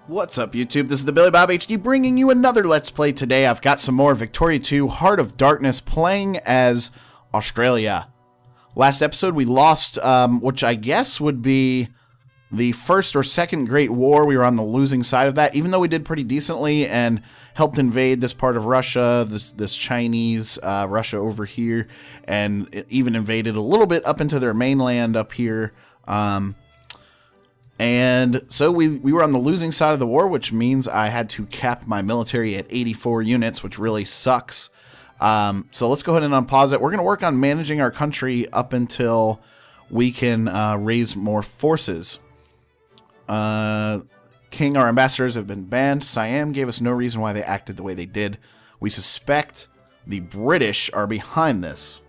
What's up, YouTube? This is TheBillyBobHD bringing you another Let's Play today. I've got some more Victoria 2 Heart of Darkness playing as Australia. Last episode we lost, which I guess would be the First or Second Great War. We were on the losing side of that, even though we did pretty decently and helped invade this part of Russia, this Chinese Russia over here, and it even invaded a little bit up into their mainland up here. And so we were on the losing side of the war, which means I had to cap my military at 84 units, which really sucks. So let's go ahead and unpause it. We're going to work on managing our country up until we can raise more forces. King, our ambassadors have been banned. Siam gave us no reason why they acted the way they did. We suspect the British are behind this.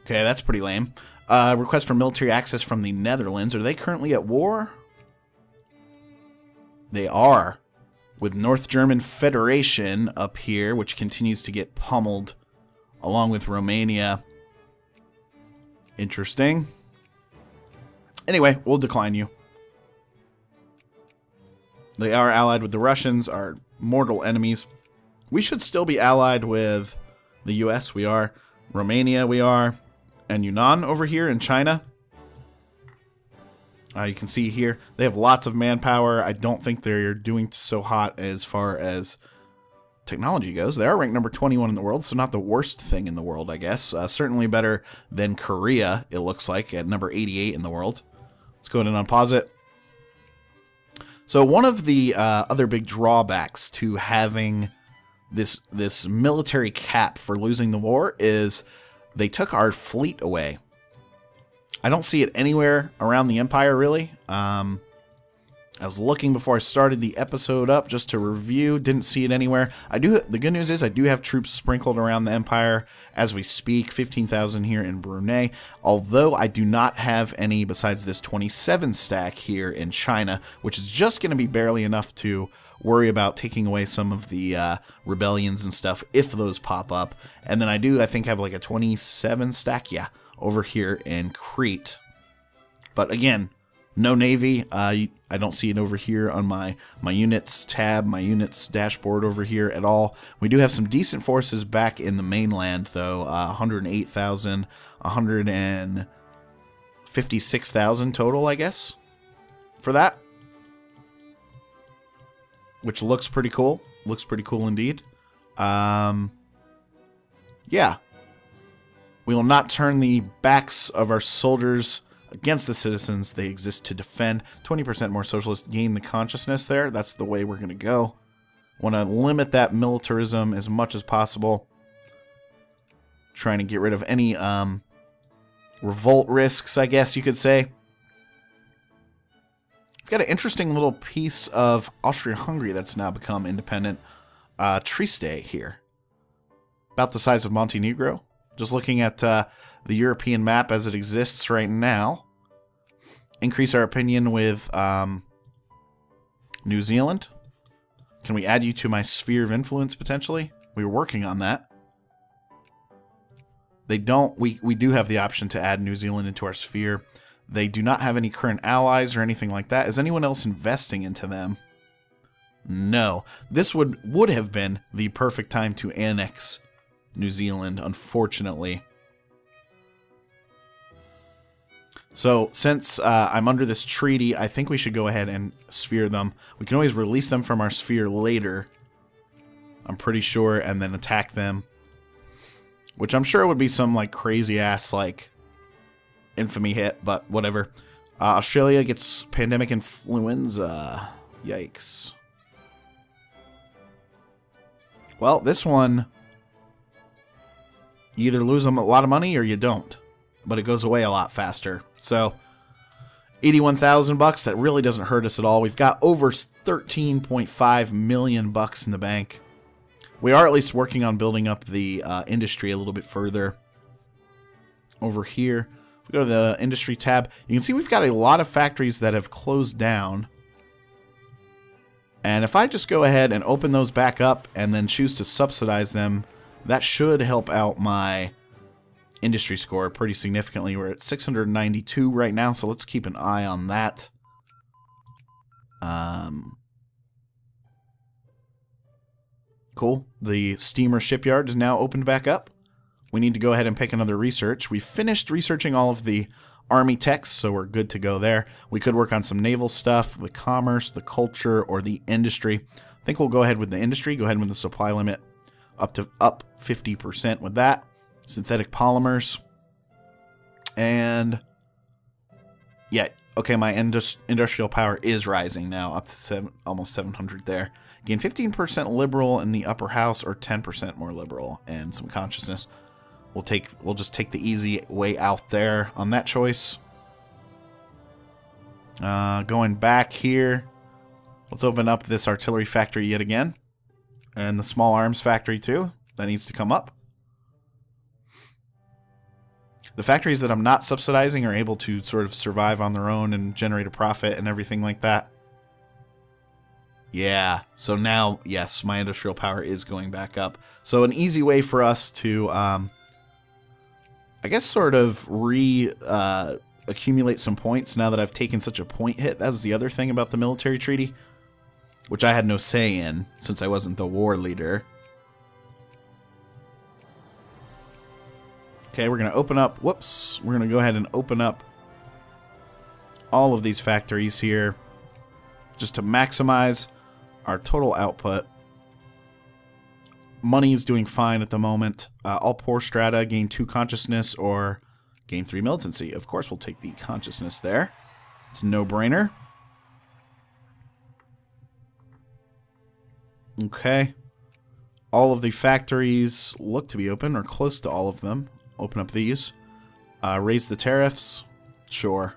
Okay, that's pretty lame. Request for military access from the Netherlands. Are they currently at war? They are. With North German Federation up here, which continues to get pummeled, along with Romania. Interesting. Anyway, we'll decline you. They are allied with the Russians, our mortal enemies. We should still be allied with the US. We are. Romania, we are. And Yunnan over here in China. You can see here, they have lots of manpower. I don't think they're doing so hot as far as technology goes. They are ranked number 21 in the world, so not the worst thing in the world, I guess. Certainly better than Korea, it looks like, at number 88 in the world. Let's go ahead and unpause it. So one of the other big drawbacks to having this military cap for losing the war is they took our fleet away. I don't see it anywhere around the Empire, really. I was looking before I started the episode up just to review. Didn't see it anywhere. The good news is I do have troops sprinkled around the Empire as we speak. 15,000 here in Brunei. Although I do not have any besides this 27 stack here in China, which is just going to be barely enough to worry about taking away some of the rebellions and stuff if those pop up. And then I think have like a 27 stack, yeah, over here in Crete. But again, no navy. I don't see it over here on my units tab, my units dashboard over here at all. We do have some decent forces back in the mainland though. 108,000, 156,000 total, I guess, for that. Which looks pretty cool. Looks pretty cool indeed. Yeah. We will not turn the backs of our soldiers against the citizens. They exist to defend. 20% more socialists gain the consciousness there. That's the way we're going to go. Want to limit that militarism as much as possible. Trying to get rid of any revolt risks, I guess you could say. We've got an interesting little piece of Austria-Hungary that's now become independent. Trieste here. About the size of Montenegro. Just looking at the European map as it exists right now. Increase our opinion with New Zealand. Can we add you to my sphere of influence potentially? We were working on that. They don't. We do have the option to add New Zealand into our sphere. They do not have any current allies or anything like that. Is anyone else investing into them? No. This would have been the perfect time to annex New Zealand, unfortunately. So, since I'm under this treaty, I think we should go ahead and sphere them. We can always release them from our sphere later, I'm pretty sure, and then attack them. Which I'm sure would be some, like, crazy-ass, like, infamy hit, but whatever. Australia gets pandemic influenza. Yikes. Well, this one, you either lose them a lot of money or you don't, but it goes away a lot faster. So, 81,000 bucks. That really doesn't hurt us at all. We've got over 13.5 million bucks in the bank. We are at least working on building up the industry a little bit further. Over here, if we go to the industry tab, you can see we've got a lot of factories that have closed down. And if I just go ahead and open those back up and then choose to subsidize them, that should help out my industry score pretty significantly. We're at 692 right now, so let's keep an eye on that. Cool. The steamer shipyard is now opened back up. We need to go ahead and pick another research. We finished researching all of the army techs, so we're good to go there. We could work on some naval stuff, the commerce, the culture, or the industry. I think we'll go ahead with the industry. Go ahead with the supply limit up 50% with that. Synthetic polymers. And yeah, okay, my industrial power is rising now up to almost 700 there. Gain 15% liberal in the upper house or 10% more liberal and some consciousness. We'll just take the easy way out there on that choice. Going back here, let's open up this artillery factory yet again. And the small arms factory too. That needs to come up. The factories that I'm not subsidizing are able to sort of survive on their own and generate a profit and everything like that. Yeah, so now, yes, my industrial power is going back up. So an easy way for us to, I guess, sort of accumulate some points now that I've taken such a point hit. That was the other thing about the military treaty, which I had no say in since I wasn't the war leader. Okay, we're going to open up, whoops, we're going to go ahead and open up all of these factories here just to maximize our total output. Money is doing fine at the moment. All poor strata gain 2 consciousness or gain 3 militancy. Of course, we'll take the consciousness there. It's a no-brainer. Okay. All of the factories look to be open, or close to all of them. Open up these. Raise the tariffs. Sure.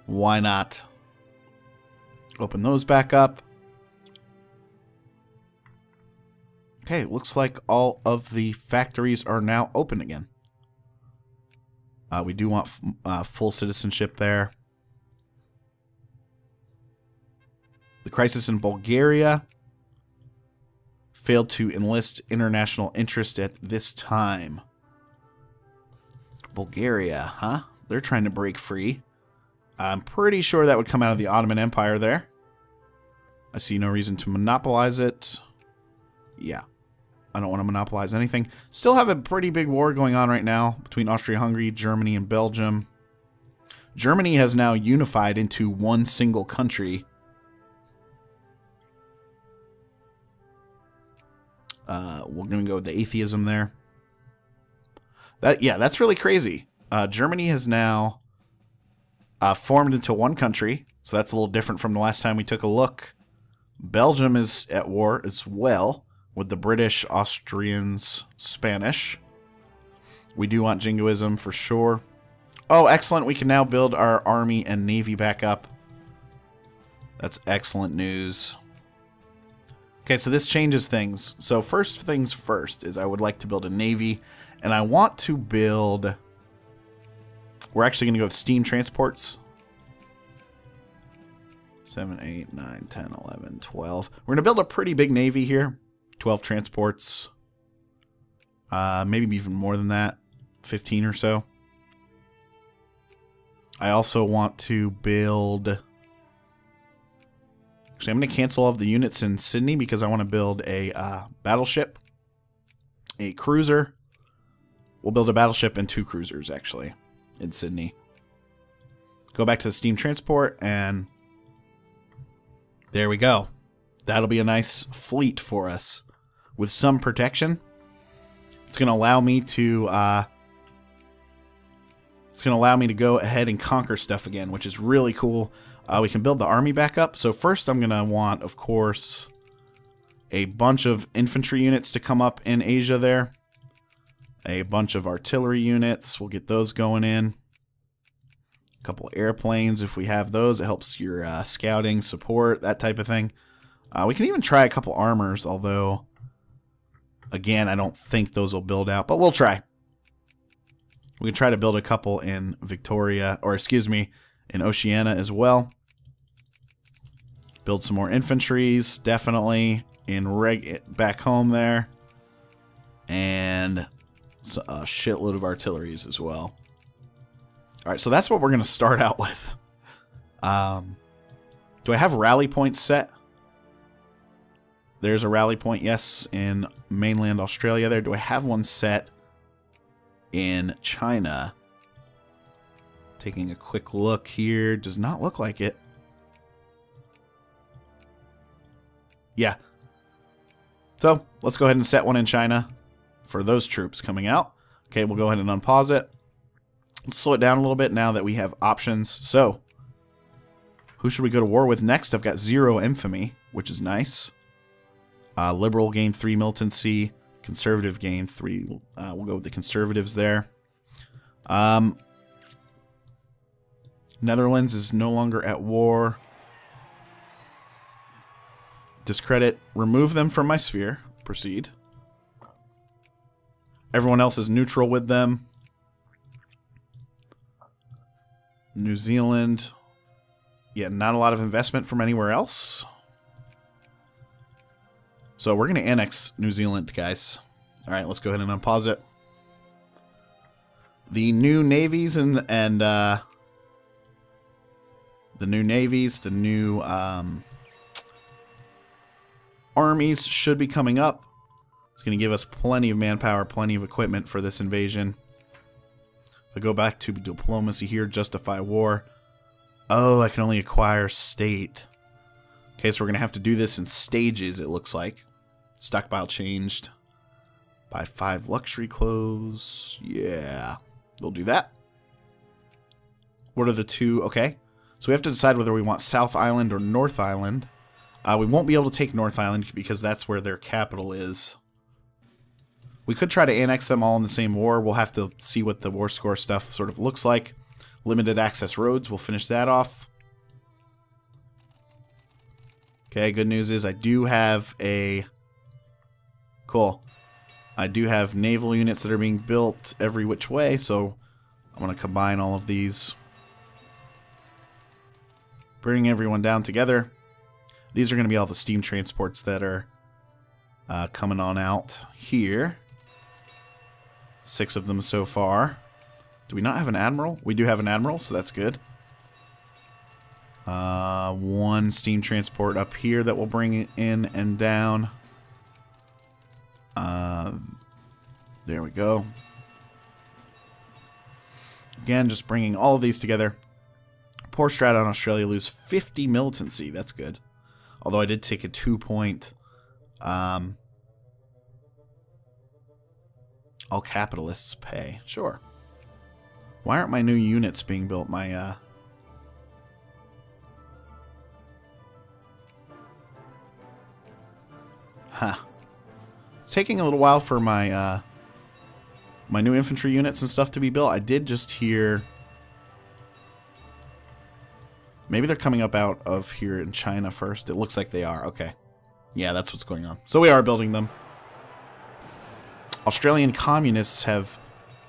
Why not? Open those back up. Okay, looks like all of the factories are now open again. We do want full citizenship there. The crisis in Bulgaria failed to enlist international interest at this time. Bulgaria, huh? They're trying to break free. I'm pretty sure that would come out of the Ottoman Empire there. I see no reason to monopolize it. Yeah. I don't want to monopolize anything. Still have a pretty big war going on right now between Austria-Hungary, Germany, and Belgium. Germany has now unified into one single country. We're going to go with the atheism there. Yeah, that's really crazy. Germany has now formed into one country, so that's a little different from the last time we took a look. Belgium is at war as well with the British, Austrians, Spanish. We do want jingoism for sure. Oh, excellent. We can now build our army and navy back up. That's excellent news. Okay, so this changes things. So first things first is I would like to build a navy, and I want to build... We're actually going to go with steam transports. 7, 8, 9, 10, 11, 12. We're going to build a pretty big navy here. 12 transports. Maybe even more than that. 15 or so. I also want to build... Actually, I'm going to cancel all of the units in Sydney because I want to build a battleship, a cruiser. We'll build a battleship and 2 cruisers, actually, in Sydney. Go back to the steam transport, and there we go. That'll be a nice fleet for us with some protection. It's going to allow me to... It's going to allow me to go ahead and conquer stuff again, which is really cool. We can build the army back up. So first I'm going to want, of course, a bunch of infantry units to come up in Asia there. A bunch of artillery units. We'll get those going in. A couple airplanes if we have those. It helps your scouting, support, that type of thing. We can even try a couple armors, although, again, I don't think those will build out, but we'll try. We can try to build a couple in Victoria, or excuse me, in Oceania as well. Build some more infantries, definitely, back home there. And a shitload of artilleries as well. Alright, so that's what we're going to start out with. Do I have rally points set? There's a rally point, yes, in mainland Australia there. Do I have one set in China? Taking a quick look here. Does not look like it. Yeah. So, let's go ahead and set one in China for those troops coming out. Okay, we'll go ahead and unpause it. Let's slow it down a little bit now that we have options. So, who should we go to war with next? I've got 0 infamy, which is nice. Liberal gain 3 militancy. Conservative gain 3. We'll go with the conservatives there. Netherlands is no longer at war. Discredit. Remove them from my sphere. Proceed. Everyone else is neutral with them. New Zealand. Yeah, not a lot of investment from anywhere else. So we're going to annex New Zealand, guys. All right, let's go ahead and unpause it. The new navies and the new navies, the new armies should be coming up. It's going to give us plenty of manpower, plenty of equipment for this invasion. If I go back to diplomacy here, justify war. Oh, I can only acquire state. Okay, so we're going to have to do this in stages, it looks like. Stockpile changed. Buy 5 luxury clothes. Yeah, we'll do that. What are the two? Okay, so we have to decide whether we want South Island or North Island. We won't be able to take North Island because that's where their capital is. We could try to annex them all in the same war. We'll have to see what the war score stuff sort of looks like. Limited access roads, we'll finish that off. Okay, good news is I do have a... Cool. I do have naval units that are being built every which way, so I'm going to combine all of these. Bring everyone down together. These are going to be all the steam transports that are coming on out here. 6 of them so far. Do we not have an admiral? We do have an admiral, so that's good. 1 steam transport up here that will bring it in and down. There we go. Again, just bringing all of these together. Poor strat on Australia, lose 50 militancy. That's good. Although I did take a 2-point... all capitalists pay. Sure. Why aren't my new units being built? My, Huh. It's taking a little while for my, my new infantry units and stuff to be built. I did just hear... Maybe they're coming up out of here in China first. It looks like they are. Okay. Yeah, that's what's going on. So we are building them. Australian communists have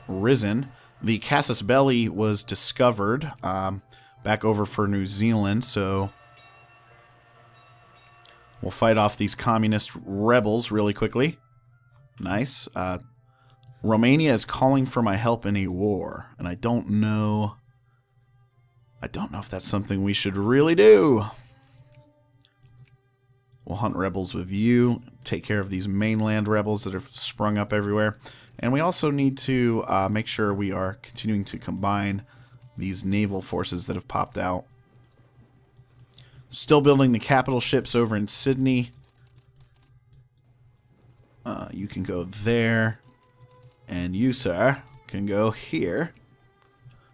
risen. The Casus Belli was discovered back over for New Zealand, so we'll fight off these communist rebels really quickly. Nice. Romania is calling for my help in a war, and I don't know if that's something we should really do. We'll hunt rebels with you, take care of these mainland rebels that have sprung up everywhere. And we also need to make sure we are continuing to combine these naval forces that have popped out. Still building the capital ships over in Sydney. You can go there. And you, sir, can go here.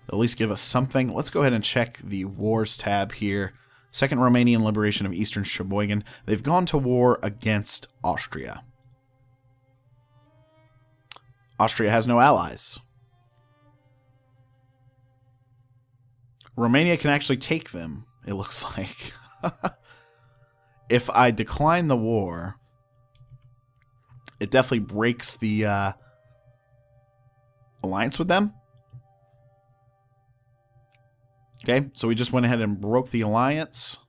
At least give us something. Let's go ahead and check the wars tab here. Second Romanian liberation of Eastern Sheboygan. They've gone to war against Austria. Austria has no allies. Romania can actually take them, it looks like. If I decline the war, it definitely breaks the alliance with them. Okay, so we just went ahead and broke the alliance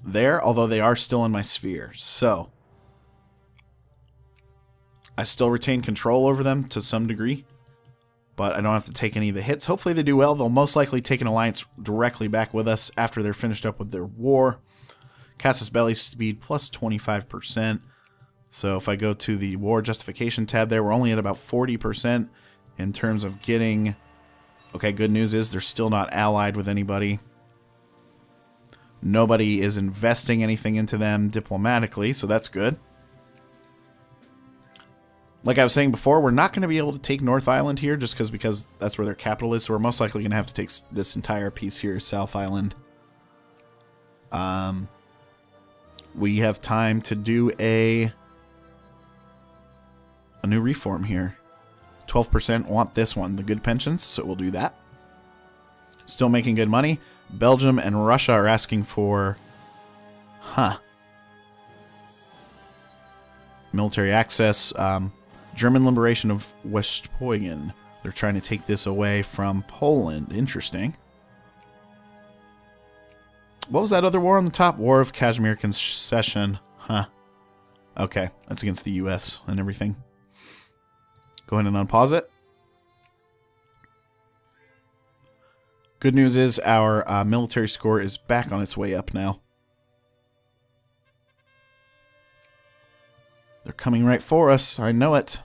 there, although they are still in my sphere. So, I still retain control over them to some degree. but I don't have to take any of the hits. Hopefully they do well. They'll most likely take an alliance directly back with us after they're finished up with their war. Casus Belli speed plus 25%. So if I go to the war justification tab there, we're only at about 40% in terms of getting... Okay, good news is they're still not allied with anybody. Nobody is investing anything into them diplomatically, so that's good. Like I was saying before, we're not going to be able to take North Island here just because that's where their capital is. So we're most likely going to have to take this entire piece here, South Island. We have time to do a new reform here. 12% want this one, the good pensions, so we'll do that. Still making good money. Belgium and Russia are asking for... military access. German liberation of Westpolen. They're trying to take this away from Poland. Interesting. What was that other war on the top? War of Kashmir Concession. Okay, that's against the US and everything. Go ahead and unpause it. Good news is our military score is back on its way up now. They're coming right for us. I know it.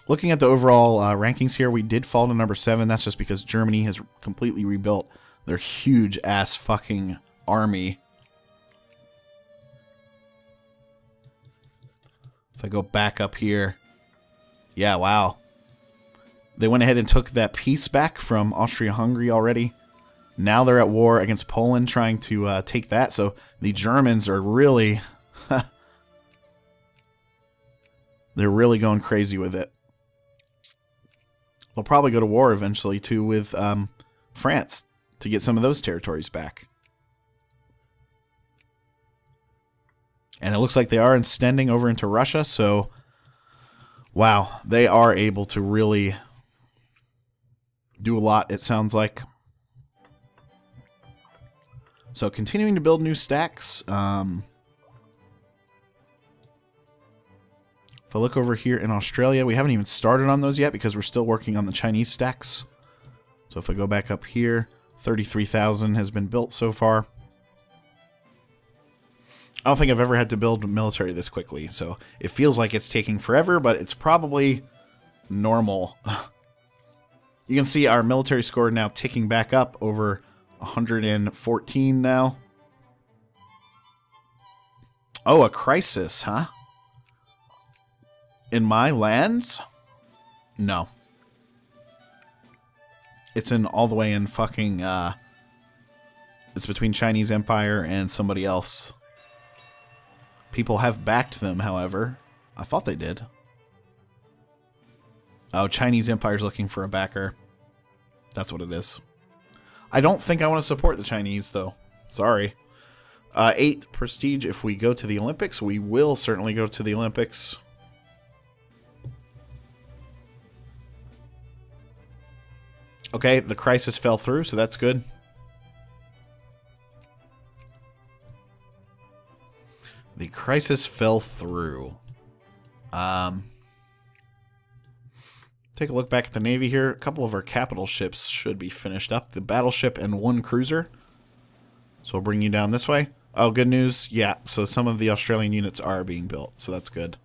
Looking at the overall rankings here, we did fall to number 7. That's just because Germany has completely rebuilt their huge-ass fucking army. If I go back up here... Yeah, wow. They went ahead and took that piece back from Austria-Hungary already. Now they're at war against Poland trying to take that. So the Germans are really... They're really going crazy with it. They'll probably go to war eventually, too, with France to get some of those territories back. And it looks like they are extending over into Russia, so... Wow, they are able to really do a lot, it sounds like. So continuing to build new stacks. If I look over here in Australia, we haven't even started on those yet because we're still working on the Chinese stacks. So if I go back up here, 33,000 has been built so far. I don't think I've ever had to build military this quickly, so it feels like it's taking forever, but it's probably normal. You can see our military score now ticking back up over 114 now. Oh, a crisis, huh? In my lands? No. It's in all the way in fucking, it's between Chinese Empire and somebody else. People have backed them, however. I thought they did. Oh, Chinese Empire's looking for a backer. That's what it is. I don't think I want to support the Chinese, though. Sorry. 8 prestige. If we go to the Olympics, we will certainly go to the Olympics. Okay, the crisis fell through, so that's good. The crisis fell through. Take a look back at the Navy here. A couple of our capital ships should be finished up. The battleship and 1 cruiser. So we'll bring you down this way. Oh, good news. Yeah, so some of the Australian units are being built, so that's good.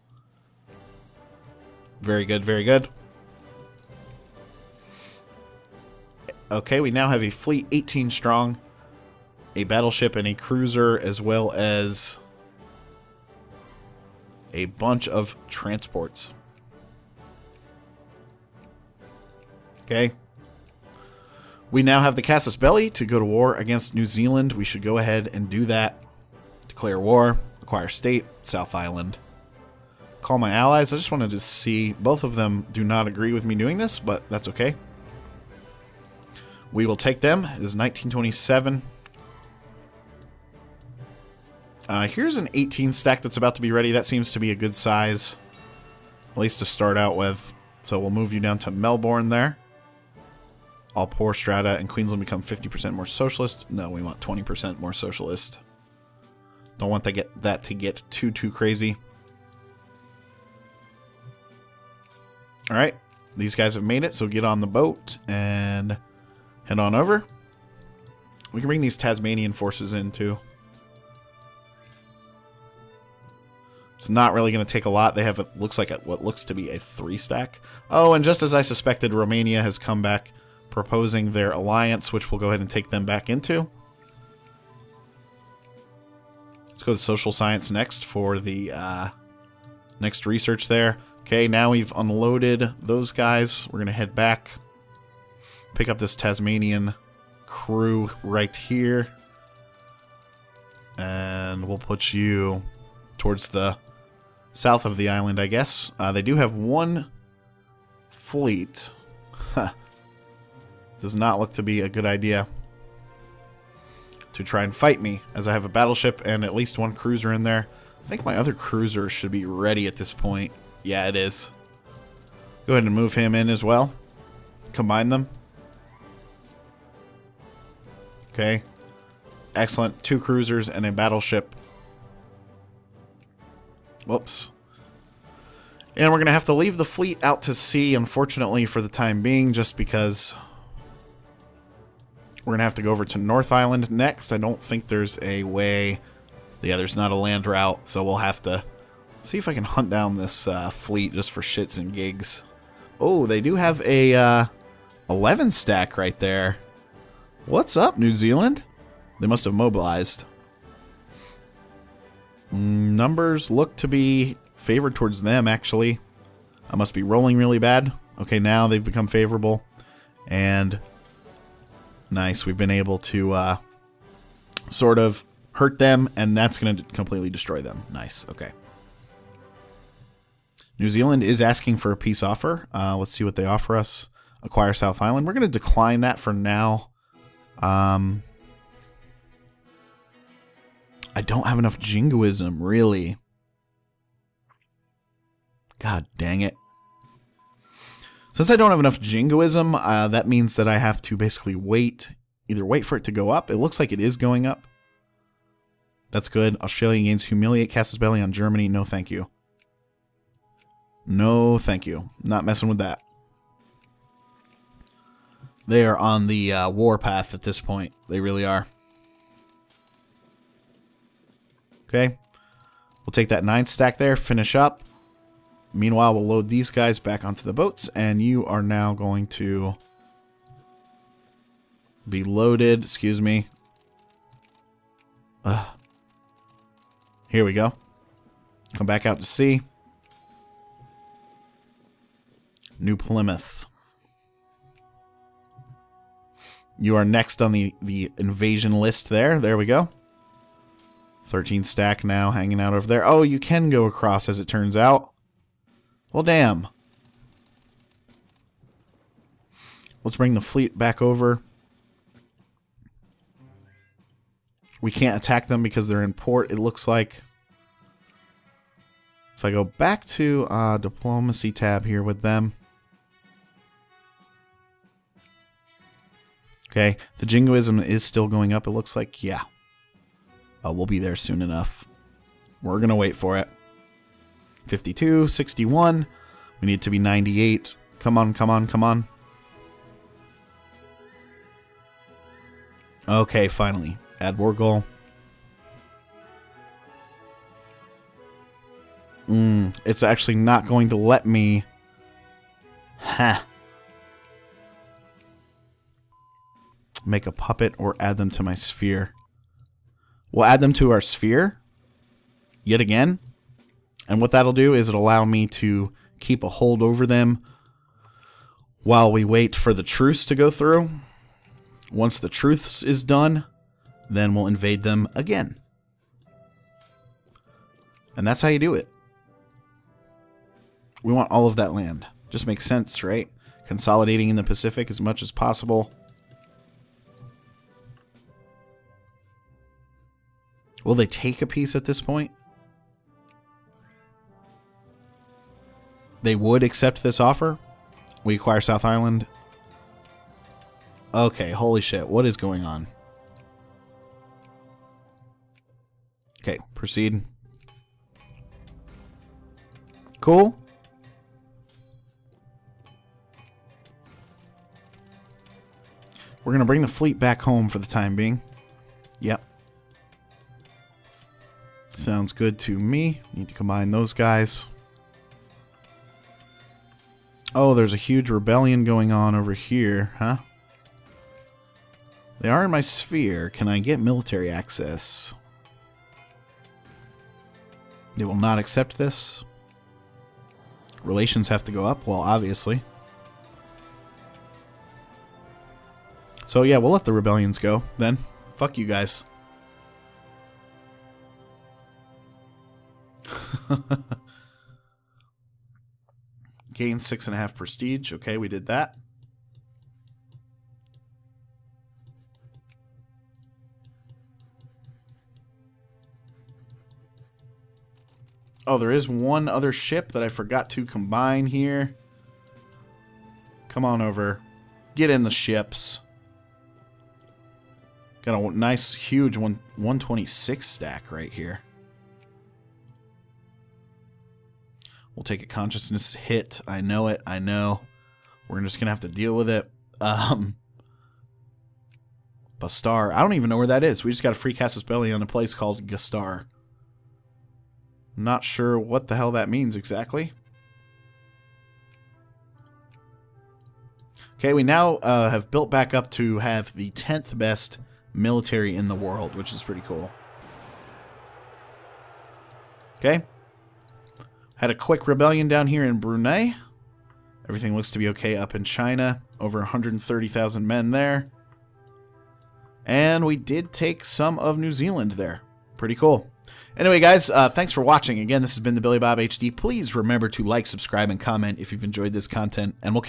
Very good, very good. Okay, we now have a fleet 18 strong, a battleship and a cruiser, as well as a bunch of transports. Okay. We now have the Casus Belli to go to war against New Zealand. We should go ahead and do that. Declare war, acquire state, South Island. Call my allies. I just wanted to see, both of them do not agree with me doing this, but that's okay. We will take them. It is 1927. Here's an 18 stack that's about to be ready. That seems to be a good size, at least to start out with. So we'll move you down to Melbourne there. All poor strata and Queensland become 50% more socialist. No, we want 20% more socialist. Don't want that to get too crazy. All right, These guys have made it, so get on the boat and head on over. We can bring these Tasmanian forces in, too. It's not really going to take a lot. They have, looks like what looks to be a 3-stack. Oh, and just as I suspected, Romania has come back proposing their alliance, which we'll go ahead and take them back into. Let's go to social science next for the next research there. Okay, now we've unloaded those guys. We're going to head back. Pick up this Tasmanian crew right here. And we'll put you towards the south of the island, I guess. They do have one fleet. Does not look to be a good idea to try and fight me, as I have a battleship and at least one cruiser in there. I think my other cruiser should be ready at this point. Yeah, it is. Go ahead and move him in as well. Combine them. Okay. Excellent. 2 cruisers and a battleship. Whoops. And we're going to have to leave the fleet out to sea, unfortunately, for the time being, just because we're going to have to go over to North Island next. I don't think there's a way. Yeah, there's not a land route, so we'll have to see if I can hunt down this fleet just for shits and gigs. Oh, they do have a 11 stack right there. What's up, New Zealand? They must have mobilized. Numbers look to be favored towards them, actually. I must be rolling really bad. Okay, now they've become favorable. And nice, we've been able to sort of hurt them, and that's going to completely destroy them. Nice, okay. New Zealand is asking for a peace offer. Let's see what they offer us. Acquire South Island. We're going to decline that for now. I don't have enough jingoism, really. God dang it. Since I don't have enough jingoism, that means that I have to basically wait. Either wait for it to go up. It looks like it is going up. That's good. Australia gains humiliate, cast his belly on Germany. No, thank you. No, thank you. Not messing with that. They are on the war path at this point. They really are. Okay. We'll take that 9 stack there, finish up. Meanwhile, we'll load these guys back onto the boats, and you are now going to be loaded. Excuse me. Here we go. Come back out to sea. New Plymouth. You are next on the invasion list there. There we go. 13 stack now hanging out over there. Oh, you can go across, as it turns out. Well, damn. Let's bring the fleet back over. We can't attack them because they're in port, it looks like. If I go back to diplomacy tab here with them. Okay, the jingoism is still going up, it looks like. Yeah. We'll be there soon enough. We're going to wait for it. 52, 61. We need to be 98. Come on, come on, come on. Okay, finally. Add war goal. It's actually not going to let me. Ha. Make a puppet or add them to my sphere. We'll add them to our sphere. Yet again. And what that'll do is it'll allow me to keep a hold over them while we wait for the truce to go through. Once the truce is done, then we'll invade them again. And that's how you do it. We want all of that land. Just makes sense, right? Consolidating in the Pacific as much as possible. Will they take a piece at this point? They would accept this offer. We acquire South Island. Okay, holy shit. What is going on? Okay, proceed. Cool. We're going to bring the fleet back home for the time being. Yep. Sounds good to me. Need to combine those guys. Oh, there's a huge rebellion going on over here, huh? They are in my sphere. Can I get military access? They will not accept this. Relations have to go up. Well, obviously. So yeah, we'll let the rebellions go then. Fuck you guys. Gain 6.5 prestige. Okay, we did that. Oh, there is one other ship that I forgot to combine here. Come on over. Get in the ships. Got a nice, huge 126 stack right here. We'll take a consciousness hit. I know it. I know. We're just going to have to deal with it. Bastar. I don't even know where that is. We just got a free Casus Belli on a place called Gastar. Not sure what the hell that means exactly. Okay, we now have built back up to have the 10th best military in the world, which is pretty cool. Okay. Had a quick rebellion down here in Brunei. Everything looks to be okay up in China. Over 130,000 men there. And we did take some of New Zealand there. Pretty cool. Anyway, guys, thanks for watching. Again, this has been the Billy Bob HD. Please remember to like, subscribe, and comment if you've enjoyed this content. And we'll catch